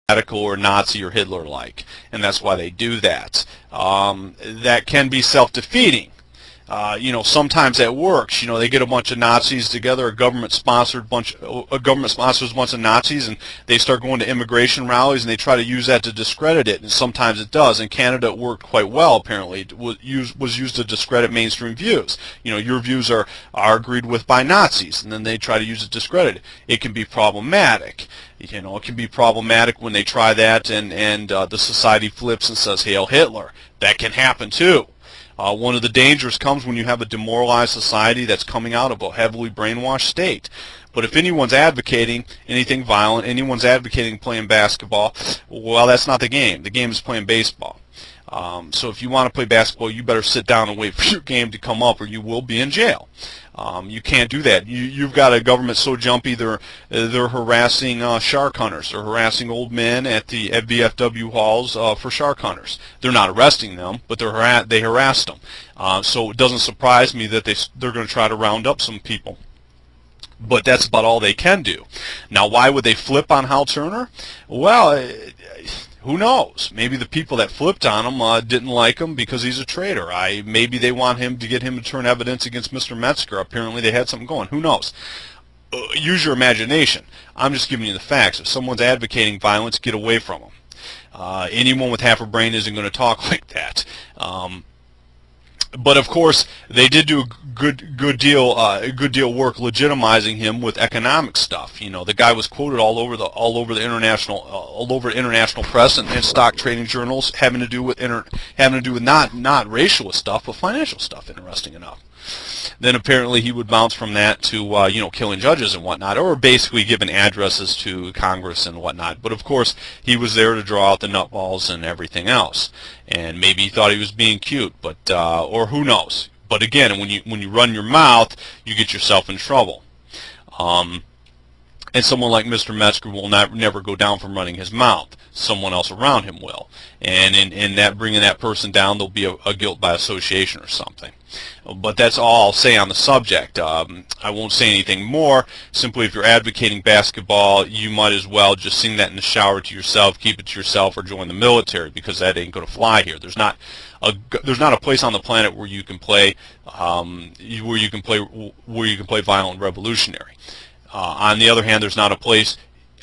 radical or Nazi or Hitler-like, and that's why they do that. That can be self-defeating. You know, sometimes that works. You know, they get a bunch of Nazis together, a government sponsors a bunch of Nazis, and they start going to immigration rallies, and they try to use that to discredit it. And sometimes it does. In Canada, it worked quite well. Apparently, it was used to discredit mainstream views. You know, your views are agreed with by Nazis, and then they try to use it to discredit it. It can be problematic. You know, it can be problematic when they try that, and the society flips and says "Hail Hitler." That can happen too. One of the dangers comes when you have a demoralized society that's coming out of a heavily brainwashed state. But if anyone's advocating anything violent, anyone's advocating playing basketball, well, that's not the game. The game is playing baseball. So if you want to play basketball, you better sit down and wait for your game to come up, or you will be in jail. You can't do that. You've got a government so jumpy they're harassing shark hunters. They're harassing old men at VFW halls for shark hunters. They're not arresting them, but they harassed them. So it doesn't surprise me that they're going to try to round up some people. But that's about all they can do. Now, why would they flip on Hal Turner? Well, who knows? Maybe the people that flipped on him didn't like him because he's a traitor. Maybe they want him to get him to turn evidence against Mr. Metzger. Apparently they had something going. Who knows? Use your imagination. I'm just giving you the facts. If someone's advocating violence, get away from them. Anyone with half a brain isn't going to talk like that. But of course, they did do a good deal work legitimizing him with economic stuff. You know, the guy was quoted all over the international press and stock trading journals, having to do with not racial stuff, but financial stuff. Interesting enough. Then apparently he would bounce from that to you know, killing judges and whatnot, or basically giving addresses to Congress and whatnot. But of course he was there to draw out the nutballs and everything else. And maybe he thought he was being cute, but or who knows. But again, when you run your mouth, you get yourself in trouble. And someone like Mr. Metzger will never go down from running his mouth. Someone else around him will. And in that bringing that person down, there'll be a guilt by association or something. But that's all I'll say on the subject. I won't say anything more. Simply, if you're advocating basketball, you might as well just sing that in the shower to yourself, keep it to yourself, or join the military, because that ain't going to fly here. There's not a place on the planet where you can play violent revolutionary. On the other hand, there's not a place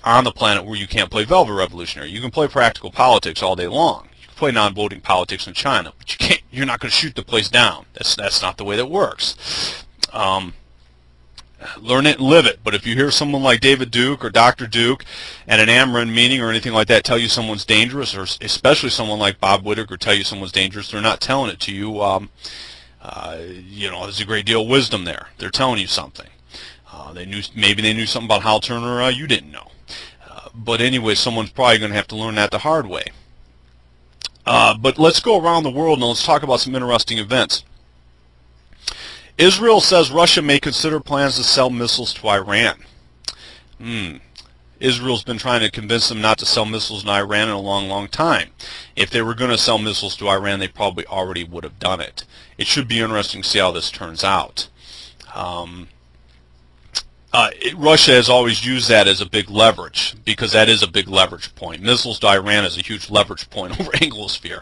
on the planet where you can't play velvet revolutionary. You can play practical politics all day long. You can play non-voting politics in China, but you can't. You're not going to shoot the place down. That's not the way that works. Learn it and live it. But if you hear someone like David Duke or Dr. Duke at an Ameren meeting or anything like that tell you someone's dangerous, or especially someone like Bob Whittaker tell you someone's dangerous, they're not telling it to you. You know, there's a great deal of wisdom there. They're telling you something. Maybe they knew something about Hal Turner you didn't know. But anyway, someone's probably going to have to learn that the hard way. But let's go around the world and let's talk about some interesting events. Israel says Russia may consider plans to sell missiles to Iran. Israel's been trying to convince them not to sell missiles to Iran in a long, long time. If they were going to sell missiles to Iran, they probably already would have done it. It should be interesting to see how this turns out. Russia has always used that as a big leverage, because that is a big leverage point. Missiles to Iran is a huge leverage point over Anglosphere.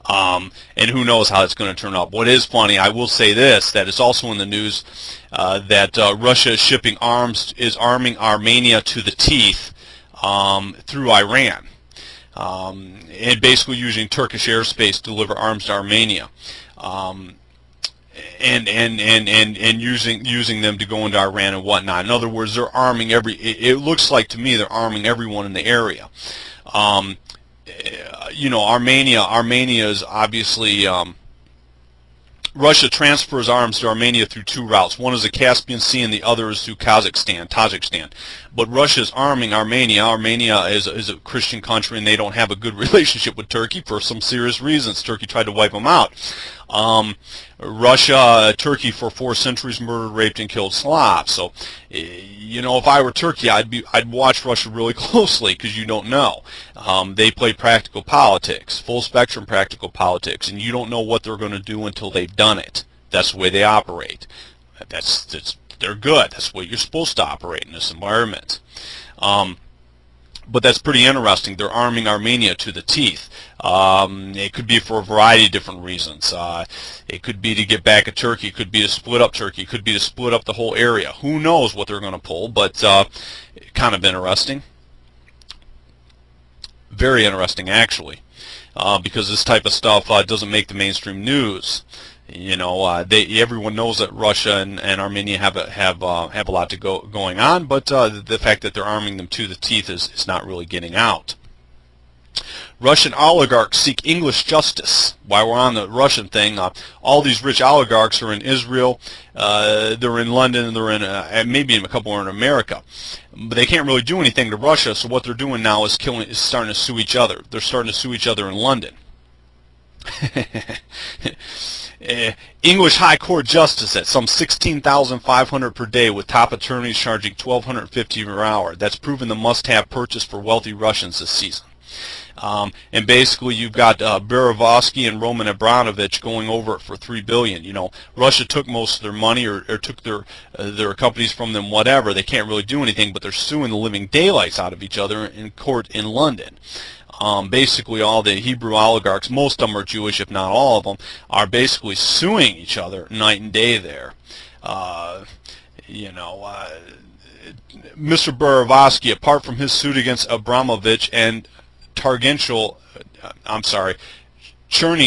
And who knows how it's going to turn out. What is funny, I will say this, that it's also in the news that Russia is shipping arms, is arming Armenia to the teeth through Iran. And basically using Turkish airspace to deliver arms to Armenia. And using them to go into Iran and whatnot. In other words, they're arming it looks like to me they're arming everyone in the area. You know, Armenia is obviously Russia transfers arms to Armenia through two routes. One is the Caspian Sea and the other is through Tajikistan. But Russia is arming Armenia. Armenia is a Christian country and they don't have a good relationship with Turkey for some serious reasons. Turkey tried to wipe them out. Turkey for 4 centuries murdered, raped, and killed Slavs. So, you know, if I were Turkey, I'd watch Russia really closely, because you don't know. They play practical politics, full spectrum practical politics, and you don't know what they're going to do until they've done it. That's the way they operate. They're good. That's the way you're supposed to operate in this environment. But that's pretty interesting. They're arming Armenia to the teeth. It could be for a variety of different reasons. It could be to get back at Turkey. It could be to split up Turkey. It could be to split up the whole area. Who knows what they're going to pull, but kind of interesting. Very interesting, actually, because this type of stuff doesn't make the mainstream news. You know, everyone knows that Russia and Armenia have a lot going on, but the fact that they're arming them to the teeth is not really getting out. Russian oligarchs seek English justice. While we're on the Russian thing, all these rich oligarchs are in Israel, they're in London, and they're in maybe a couple are in America. But they can't really do anything to Russia, so what they're doing now is starting to sue each other. They're starting to sue each other in London. English High Court justice at some $16,500 per day, with top attorneys charging $1,250 per hour. That's proven the must-have purchase for wealthy Russians this season. And basically, you've got Berezovsky and Roman Abramovich going over it for $3 billion. You know, Russia took most of their money, or took their companies from them. Whatever, they can't really do anything, but they're suing the living daylights out of each other in court in London. Basically, all the Hebrew oligarchs, most of them are Jewish, if not all of them, are basically suing each other night and day there. You know, Mr. Berezovsky, apart from his suit against Abramovich and Cherny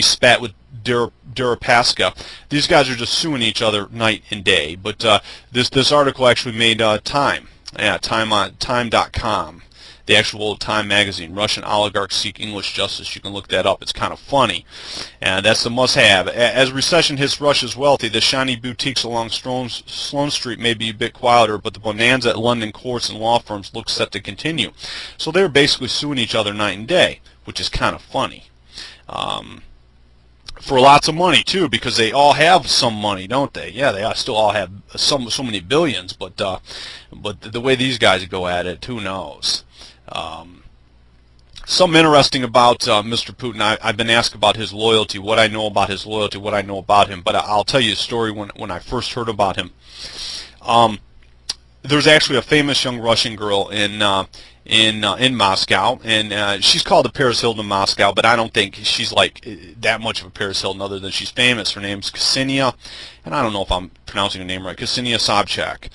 spat with Deripaska, these guys are just suing each other night and day. But this article actually made Time on Time.com. The actual Time magazine. Russian oligarchs seek English justice. You can look that up. It's kind of funny. And that's the must-have. As recession hits Russia's wealthy, the shiny boutiques along Sloane Street may be a bit quieter, but the bonanza at London courts and law firms looks set to continue. So they're basically suing each other night and day, which is kind of funny. For lots of money, too, because they all have some money, don't they? Yeah, they still all have so many billions, but the way these guys go at it, who knows? Something interesting about Mr. Putin. I've been asked about his loyalty, what I know about his loyalty, what I know about him. But I'll tell you a story when I first heard about him. There's actually a famous young Russian girl in Moscow, and she's called the Paris Hilton of Moscow, but I don't think she's like that much of a Paris Hilton other than she's famous. Her name's Ksenia, and I don't know if I'm pronouncing her name right, Ksenia Sobchak.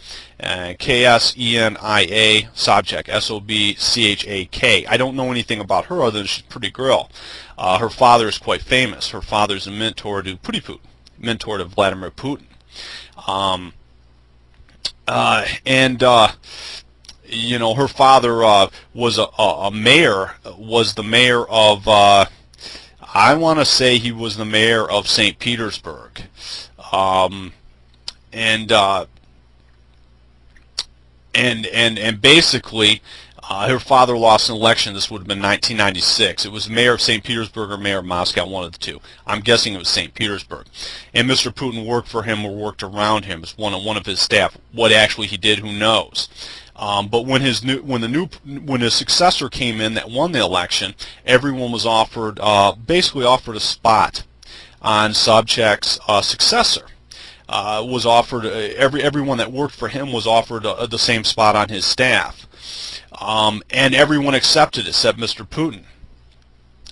K-S-E-N-I-A, Sobchak, S-O-B-C-H-A-K. I don't know anything about her other than she's a pretty girl. Her father is quite famous. Her father's a mentor to mentor to Vladimir Putin. You know, her father was a mayor, was the mayor of, I want to say he was the mayor of St. Petersburg. And basically, her father lost an election. This would have been 1996. It was mayor of St. Petersburg or mayor of Moscow, one of the two. I'm guessing it was St. Petersburg. And Mr. Putin worked for him or worked around him as one of his staff. What actually he did, who knows? But when his successor came in that won the election, everyone was offered basically offered a spot on Sobchak's successor. Was offered everyone that worked for him was offered the same spot on his staff, and everyone accepted except Mr. Putin.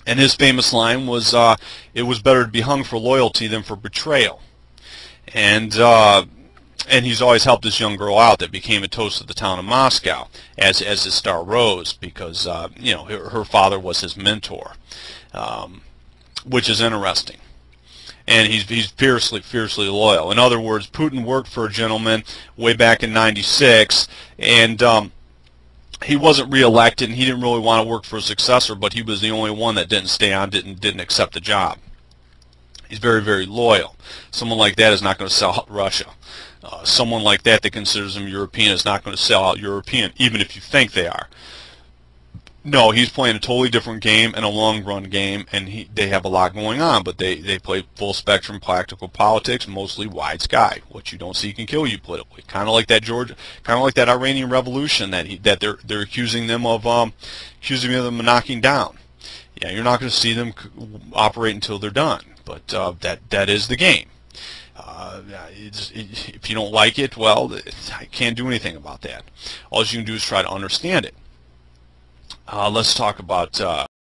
And his famous line was, "It was better to be hung for loyalty than for betrayal." And he's always helped this young girl out that became a toast of the town of Moscow as his star rose, because you know, her father was his mentor, which is interesting. And he's fiercely loyal. In other words, Putin worked for a gentleman way back in '96, and he wasn't reelected, and he didn't really want to work for a successor, but he was the only one that didn't stay on, didn't accept the job. He's very loyal. Someone like that is not going to sell out Russia. Someone like that considers him European is not going to sell out European, even if you think they are. No, he's playing a totally different game and a long-run game, and they have a lot going on, but they play full-spectrum practical politics, mostly wide sky. What you don't see can kill you politically. Kind of like that Iranian Revolution that they're accusing them of knocking down. Yeah, you're not going to see them operate until they're done, but that is the game. If you don't like it, well, I can't do anything about that. All you can do is try to understand it. Let's talk about